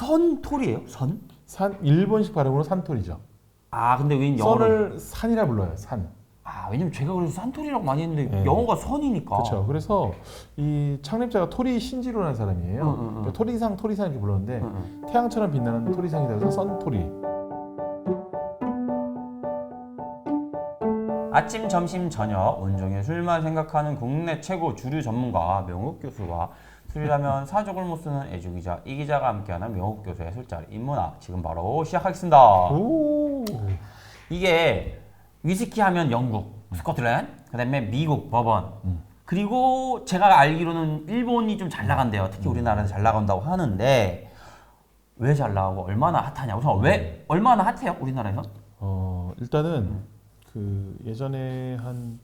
선토리예요? 선? 일본식 발음으로 산토리죠. 아 근데 왜 영어로? 선을 산이라 불러요. 산. 아 왜냐면 제가 그래서 산토리라고 많이 했는데 네. 영어가 선이니까. 그렇죠. 그래서 이 창립자가 토리 신지로라는 사람이에요. 그러니까 토리상 이렇게 불렀는데 태양처럼 빛나는 토리상이다 해서 선토리. 아침, 점심, 저녁 온종일 술만 생각하는 국내 최고 주류 전문가 명욱 교수와 술이라면 사족을 못 쓰는 애주기자 이 기자가 함께하는 명욱 교수의 술자리 인문학 지금 바로 시작하겠습니다. 오. 이게 위스키 하면 영국, 스코틀랜드, 그다음에 미국, 버번 그리고 제가 알기로는 일본이 좀 잘 나간대요. 특히 우리나라에서 잘 나간다고 하는데 왜 잘 나가고 얼마나 핫하냐고. 우선 왜 얼마나 핫해요 우리나라에서? 일단은 그 예전에 한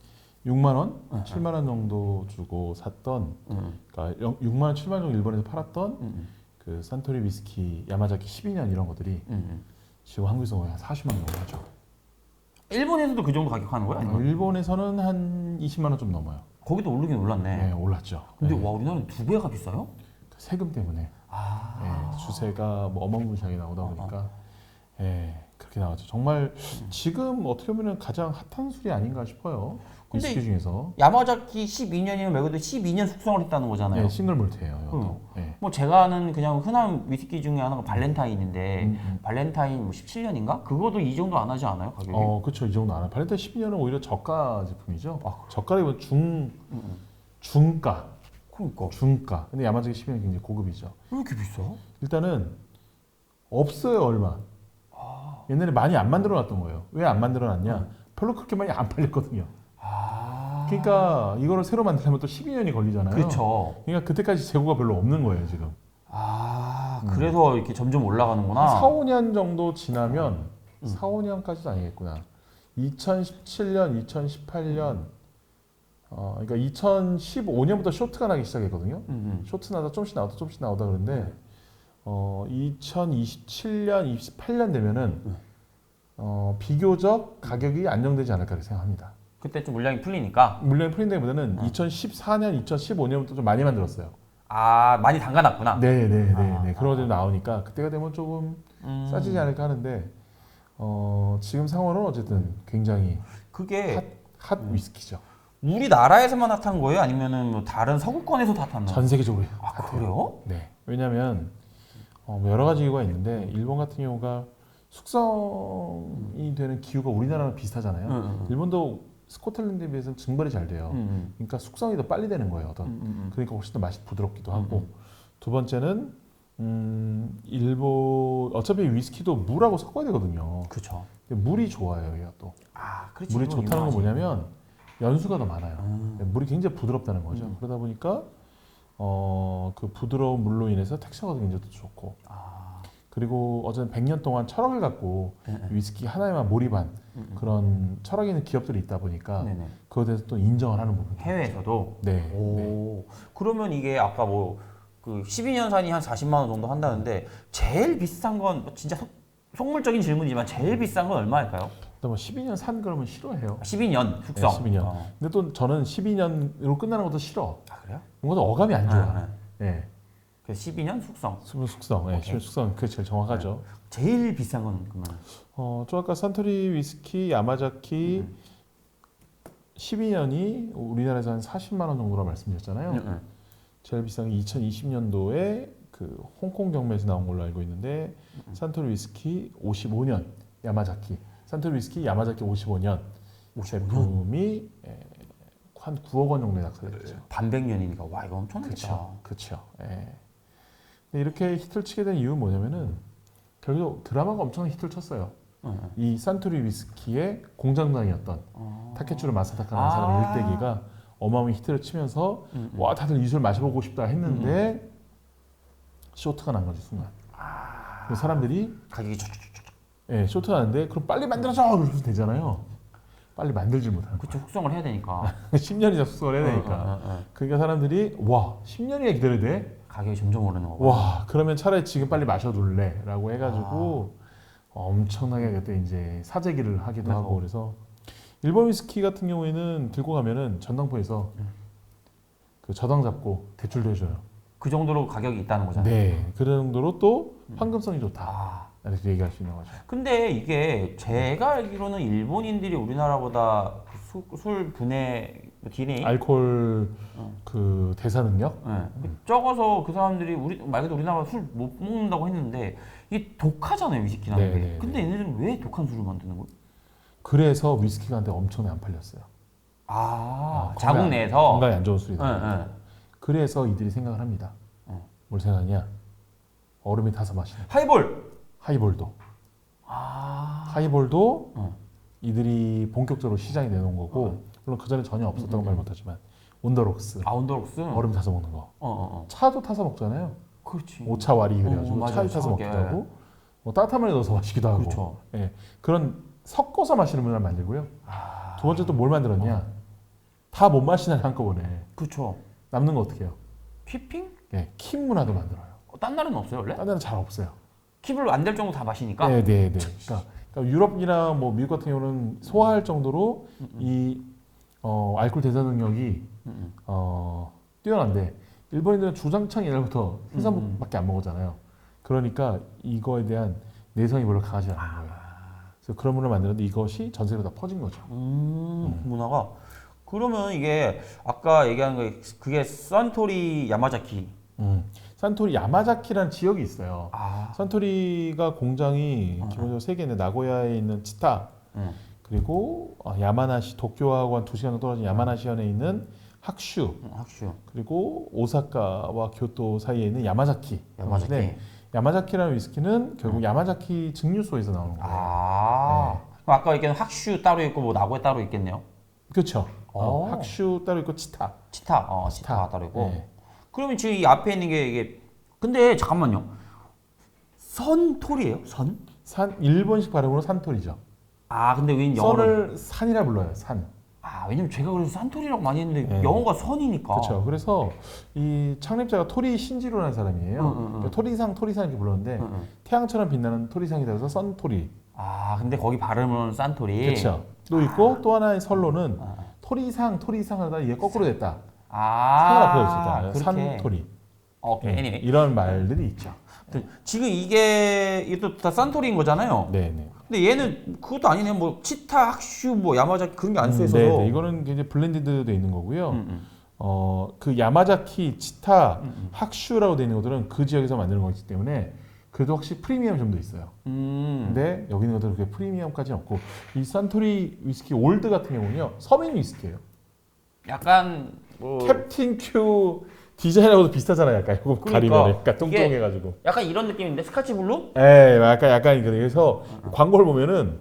6만 원, 7만 원 정도 주고 샀던, 그러니까 6만 원, 7만 원 정도 일본에서 팔았던 그 산토리 위스키 야마자키 12년 이런 것들이 지금 한국에서 거의 한 40만 원 정도 하죠. 일본에서도 그 정도 가격 하는 거야? 아니면? 일본에서는 한 20만 원 좀 넘어요. 거기도 오르긴 올랐네. 네, 올랐죠. 근데 네. 와 우리나라는 두 배가 비싸요? 세금 때문에 주세가 뭐 어마무시하게 나오다 보니까 그렇게 나왔죠. 정말 지금 어떻게 보면 가장 핫한 술이 아닌가 싶어요. 근데 위스키 중에서. 야마자키 12년이면 말 그대로 12년 숙성을 했다는 거잖아요. 네, 싱글 몰트예요. 이것도. 네. 뭐 제가 아는 그냥 흔한 위스키 중에 하나가 발렌타인인데 발렌타인 뭐 17년인가? 그거도 이 정도 안 하지 않아요 가격이? 그렇죠. 이 정도 안 해요. 발렌타인 12년은 오히려 저가 제품이죠. 저가라면 중가. 그러니까 중가. 근데 야마자키 12년 굉장히 고급이죠. 왜 이렇게 비싸? 일단은 없어요, 얼마. 옛날에 많이 안 만들어 놨던 거예요. 왜 안 만들어 놨냐? 별로 그렇게 많이 안 팔렸거든요. 그러니까 이거를 새로 만들려면 또 12년이 걸리잖아요. 그렇죠. 그러니까 그때까지 재고가 별로 없는 거예요, 지금. 그래서 이렇게 점점 올라가는구나. 4, 5년 정도 지나면 4, 5년까지도 아니겠구나. 2017년, 2018년 그러니까 2015년부터 쇼트가 나기 시작했거든요. 쇼트 나다 조금씩 나오다 그러는데 2027년, 28년 되면은 비교적 가격이 안정되지 않을까 생각합니다. 그때 좀 물량이 풀리니까. 물량이 풀린다기보다는 2014년, 2015년부터 좀 많이 만들었어요. 많이 담가놨구나. 네. 그런 것들이 나오니까 그때가 되면 조금 싸지지 않을까 하는데 지금 상황은 어쨌든 굉장히 그게 핫 위스키죠. 우리나라에서만 핫한 거예요? 아니면은 뭐 다른 서구권에서도 핫한 거예요? 전 세계적으로 핫해요. 그래요? 네. 왜냐하면 뭐 여러 가지 이유가 있는데 일본 같은 경우가 숙성이 되는 기후가 우리나라랑 비슷하잖아요. 일본도 스코틀랜드에 비해서는 증발이 잘 돼요. 그러니까 숙성이 더 빨리 되는 거예요. 그러니까 훨씬 더 맛이 부드럽기도 하고. 두 번째는 일본 어차피 위스키도 물하고 섞어야 되거든요. 그렇죠. 근데 물이 좋아요, 얘가 또. 그렇지. 물이 이건 좋다는 건 유명하지. 뭐냐면 연수가 더 많아요. 물이 굉장히 부드럽다는 거죠. 그러다 보니까 그 부드러운 물로 인해서 텍스처가 굉장히 더 좋고. 그리고 어쨌든 100년 동안 철학을 갖고 위스키 하나에만 몰입한 그런 철학이 있는 기업들이 있다 보니까 그거에 대해서 또 인정을 하는 부분. 해외에서도. 네. 오. 그러면 이게 아까 뭐 그 12년산이 한 40만 원 정도 한다는데 제일 비싼 건 진짜 속물적인 질문이지만 제일 비싼 건 얼마일까요? 뭐 12년 산 그러면 싫어해요. 12년 숙성. 네, 12년. 근데 또 저는 12년으로 끝나는 것도 싫어. 그래요? 뭔가 어감이 안 좋아. 네. 그래서 12년 숙성. 숙성. 네, 숙성. 그게 제일 정확하죠. 제일 비싼 건 그러면? 저 아까 산토리 위스키 야마자키 12년이 우리나라에서 한 40만 원 정도라 말씀드렸잖아요. 제일 비싼 게 2020년도에 그 홍콩 경매에서 나온 걸로 알고 있는데 산토리 위스키 55년 야마자키. 산토리 위스키 야마자키 55년 제품이 한 9억 원 정도에 낙찰됐죠. 반백년이니까 와 이거 엄청나겠다. 그렇죠. 이렇게 히트를 치게 된 이유는 뭐냐면은 결국 드라마가 엄청난 히트를 쳤어요. 이 산토리 위스키의 공장장이었던 타케츠로 마사타카라는 사람의 일대기가 어마어마한 히트를 치면서 와 다들 이 술 마셔보고 싶다 했는데 쇼트가 난 거죠 순간. 그래서 사람들이 가격이 쇼트가 나는데 그럼 빨리 만들어줘 그러면 되잖아요. 빨리 만들질 못하는 거예요. 그쵸 숙성을 해야 되니까. 10년이나 숙성을 해야 되니까. 그러니까 사람들이 와 10년이나 기다려야 돼? 가격이 점점 오르는 거고. 와 그러면 차라리 지금 빨리 마셔둘래 라고 해가지고 엄청나게 그때 이제 사재기를 하기도 하고 그래서 일본 위스키 같은 경우에는 들고 가면은 전당포에서 그 저당 잡고 대출도 해줘요. 그 정도로 가격이 있다는 거잖아요. 네, 그 정도로 또 황금성이 좋다. 아, 이렇게 얘기할 수 있는 거죠. 근데 이게 제가 알기로는 일본인들이 우리나라보다 술 분해 DNA 알코올 그 대사 능력? 네. 적어서 그 사람들이 우리 말 그대로 우리나라 술 못 먹는다고 했는데 이게 독하잖아요 위스키라는 게. 네. 근데 얘네들은 왜 독한 술을 만드는 거예요? 그래서 위스키가 한테 엄청나게 안 팔렸어요. 자국 건강- 내에서. 건강에 안 좋은 술이다. 네, 네. 그래서 이들이 생각을 합니다. 뭘 생각하냐? 얼음이 타서 마시는 하이볼. 하이볼도. 하이볼도 이들이 본격적으로 시장에 내놓은 거고 물론 그 전에 전혀 없었다고 말 못하지만 온더록스 온더록스. 얼음 타서 먹는 거. 차도 타서 먹잖아요. 그렇지. 오차 와리 그래가지고 맞아요. 차에 타서 차갑게. 먹기도 하고 뭐 따뜻한 물에 넣어서 마시기도 하고. 그렇죠. 예, 그런 섞어서 마시는 문화를 만들고요. 두 번째 또 뭘 만들었냐? 다 못 마시는 한꺼번에 그렇죠. 남는 거 어떻게 해요? 키핑? 예, 킵 문화도 만들어요. 딴 나라는 없어요 원래? 딴 데는 잘 없어요. 킵을 안 될 정도 다 마시니까. 네. 그러니까 유럽이나 뭐 미국 같은 경우는 소화할 정도로 이 알코올 대사 능력이 뛰어난데 일본인들은 주장창 옛날부터 생선밖에 안 먹었잖아요. 그러니까 이거에 대한 내성이 별로 강하지 않은 거예요. 그래서 그런 문화를 만드는데 이것이 전 세계로 다 퍼진 거죠. 문화가. 그러면 이게 아까 얘기한 거 그게 산토리 야마자키. 산토리 야마자키라는 지역이 있어요. 아. 산토리가 공장이 기본적으로 세 개인데 나고야에 있는 치타 그리고 야마나시 도쿄하고 한 2시간 정도 떨어진 야마나시현에 있는 학슈 학슈. 그리고 오사카와 교토 사이에 있는 야마자키. 야마자키. 네. 야마자키라는 위스키는 결국 야마자키 증류소에서 나오는 거예요. 그럼 아까 얘기한 학슈 따로 있고 뭐 나고야 따로 있겠네요. 그렇죠. 오. 학슈 따로 있고 치타. 치타가 따로 있고. 네. 그러면 지금 이 앞에 있는 게 이게 근데 잠깐만요. 선토리예요? 선? 일본식 발음으로 산토리죠. 근데 왜 영어로? 선을 산이라 불러요. 산. 왜냐면 제가 그래서 산토리라고 많이 했는데 네. 영어가 선이니까. 그렇죠. 그래서 이 창립자가 토리 신지로라는 사람이에요. 그러니까 토리상 이렇게 불렀는데 태양처럼 빛나는 토리상이다 해서 선토리. 근데 거기 발음은 산토리. 그렇죠. 또 있고 또 하나의 설로는 토리상 하다 이게 거꾸로 됐다. 상을 앞에 있었다. 그렇게. 산토리. 오케이. anyway. 이런 말들이 있죠. 지금 이게 또 다 산토리인 거잖아요. 네네. 근데 얘는 그것도 아니네. 뭐 치타, 학슈, 뭐 야마자키 그런 게 안 써 있어서. 네, 이거는 이제 블렌디드돼 있는 거고요. 그 야마자키, 치타, 학슈라고 되어 있는 것들은 그 지역에서 만드는 거기 때문에 그래도 확실히 프리미엄 점도 있어요. 근데 여기 있는 것들은 그렇게 프리미엄까지는 없고 이 산토리 위스키 올드 같은 경우는요 서민 위스키예요. 약간 뭐 캡틴 큐 디자인하고도 비슷하잖아요. 약간 이거 그러니까 가리면 약간 이게 뚱뚱해가지고. 약간 이런 느낌인데 스카치 블루? 예, 약간 그래서 광고를 보면은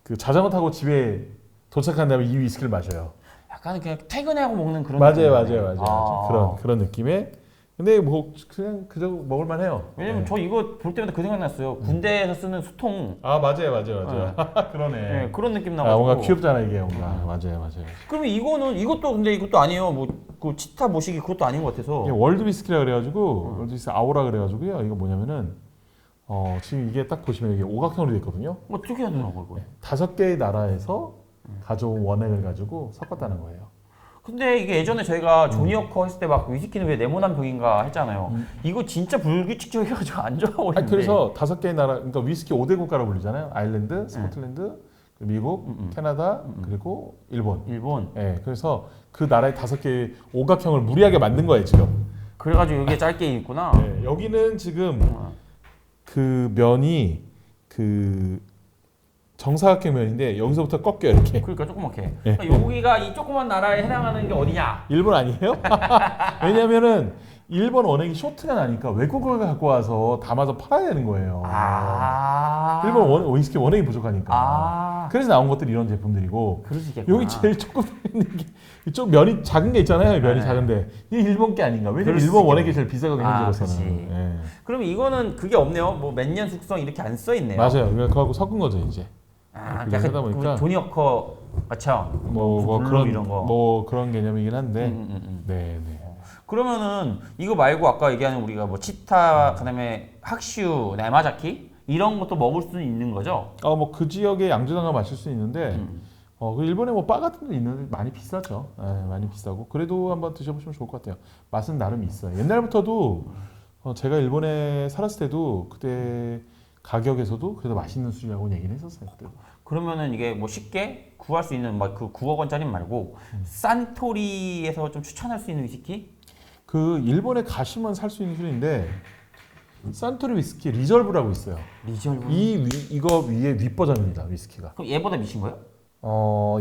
그 자전거 타고 집에 도착한 다음에 이 위스키를 마셔요. 약간 그냥 퇴근하고 먹는 그런 맞아요. 느낌이네. 그런 느낌의. 근데 뭐 그냥 그저 먹을만 해요. 왜냐면 저 이거 볼 때마다 그 생각 났어요. 군대에서 쓰는 수통. 맞아요. 그러네. 네, 그런 느낌 아, 나가지고. 뭔가 귀엽잖아 이게 뭔가. 맞아요. 그러면 이것도 근데 이것도 아니에요. 뭐 그 치타 모시기 그것도 아닌 것 같아서. 이게 월드 위스키라 그래가지고 월드 위스키 아우라 그래가지고요. 이거 뭐냐면은 지금 이게 딱 보시면 이게 오각형으로 돼 있거든요. 어떻게 해야 되나 이거. 5개의 나라에서 가져온 원액을 가지고 섞었다는 거예요. 근데 이게 예전에 저희가 조니워커 했을 때 막 위스키는 왜 네모난 병인가 했잖아요. 이거 진짜 불규칙적이어가지고 안 좋아 보이는데. 그래서 5개의 나라, 그러니까 위스키 5대 국가라고 불리잖아요. 아일랜드, 스코틀랜드, 미국, 캐나다, 그리고 일본. 네, 그래서 그 나라의 5개의 오각형을 무리하게 만든 거예요 지금. 그래가지고 이게 짧게 있구나. 네, 여기는 지금 그 면이 그 정사각형 면인데 여기서부터 꺾여 이렇게. 그러니까 조그맣게. 그러니까 여기가 이 조그만 나라에 해당하는 게 어디냐? 일본 아니에요? 왜냐면은 일본 원액이 쇼트가 나니까 외국을 갖고 와서 담아서 팔아야 되는 거예요. 일본 위스키 원액이 부족하니까. 그래서 나온 것들이 이런 제품들이고. 그럴 수 있겠구나. 여기 제일 조금 있는 게 이쪽 면이 작은 게 있잖아요. 면이 작은데 이게 일본 게 아닌가? 왜냐면 일본 원액이 제일 비싸거든요. 현재로서는. 예. 그러면 이거는 그게 없네요. 뭐 몇 년 숙성 이렇게 안 써 있네요. 맞아요. 그거하고 섞은 거죠 이제. 약간 하다 보니까 조니워커 맞죠? 뭐 블루 그런 이런 거. 뭐 그런 개념이긴 한데. 네. 그러면은 이거 말고 아까 얘기하는 우리가 뭐 치타 그다음에 학슈, 야마자키 이런 것도 먹을 수는 있는 거죠? 뭐 그 지역의 양주당을 마실 수 있는데 그 일본에 뭐 바 같은 데 있는데 많이 비싸죠. 많이 비싸고 그래도 한번 드셔보시면 좋을 것 같아요. 맛은 나름 있어요. 옛날부터도 제가 일본에 살았을 때도 그때 가격에서도 그래도 맛있는 술이라고 얘기를 했었어요. 그때도. 그러면은 이게 뭐 쉽게 구할 수 있는 막 그 9억 원짜리 말고 산토리에서 좀 추천할 수 있는 위스키? 그 일본에 가시면 살 수 있는 술인데 산토리 위스키 리졸브라고 있어요. 리졸브. 이거 위에 윗 버전입니다. 위스키가. 그럼 얘보다 미친 거예요?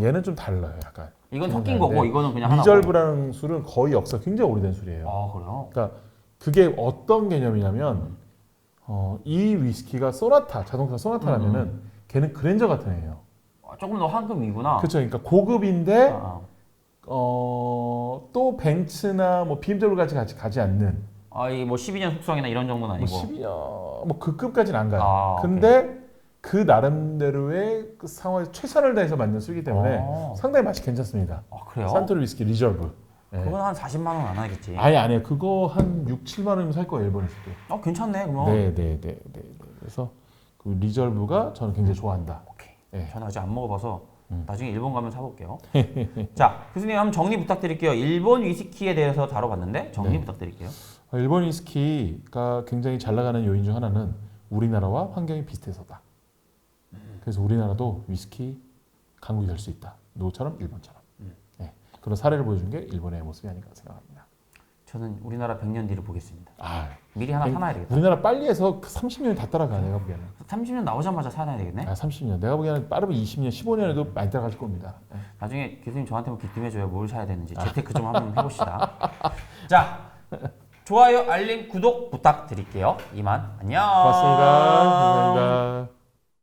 얘는 좀 달라요. 약간. 이건 좀 섞인 다른데 거고 이거는 그냥 하나고. 리졸브라는 술은 거의 역사 굉장히 오래된 술이에요. 아 그래요? 그러니까 그게 어떤 개념이냐면 이 위스키가 소나타 자동차 소나타라면은 걔는 그랜저 같은 애예요. 조금 더 황금 위구나. 그렇죠. 그러니까 고급인데 아, 또 벤츠나 뭐 BMW 같이 가지 않는 이뭐 12년 숙성이나 이런 정도는 아니고. 뭐 12년 뭐 그 급까지는 안 가요. 아, 근데 그 나름대로의 그 상황에 최선을 다해서 만든 술이기 때문에 상당히 맛이 괜찮습니다. 아 그래요? 산토리 위스키 리저브. 예. 그건 한 40만 원 안 하겠지. 아예 안 해요. 그거 한 6, 7만 원이면 살 거예요. 일본에서도. 괜찮네 그러면. 네. 그래서 그 리저브가 저는 굉장히 좋아한다. 오케이. 네. 저는 아직 안 먹어봐서 나중에 일본 가면 사볼게요. 자, 교수님 한번 정리 부탁드릴게요. 일본 위스키에 대해서 다뤄봤는데 정리 네. 부탁드릴게요. 일본 위스키가 굉장히 잘 나가는 요인 중 하나는 우리나라와 환경이 비슷해서다. 그래서 우리나라도 위스키 강국이 될 수 있다. 노처럼 일본처럼. 네. 그런 사례를 보여준 게 일본의 모습이 아닌가 생각합니다. 저는 우리나라 100년 뒤를 보겠습니다. 미리 하나 아니, 사놔야 되겠다. 우리나라 빨리 해서 30년이 다 따라가 내가 보기에는. 30년 나오자마자 사놔야 되겠네. 30년. 내가 보기에는 빠르면 20년, 15년에도 많이 따라갈 겁니다. 네. 나중에 교수님 저한테만 귀띔해줘요. 뭘 사야 되는지 재테크 좀 한번 해봅시다. 자, 좋아요, 알림, 구독 부탁드릴게요. 이만 안녕. 고맙습니다. 감사합니다.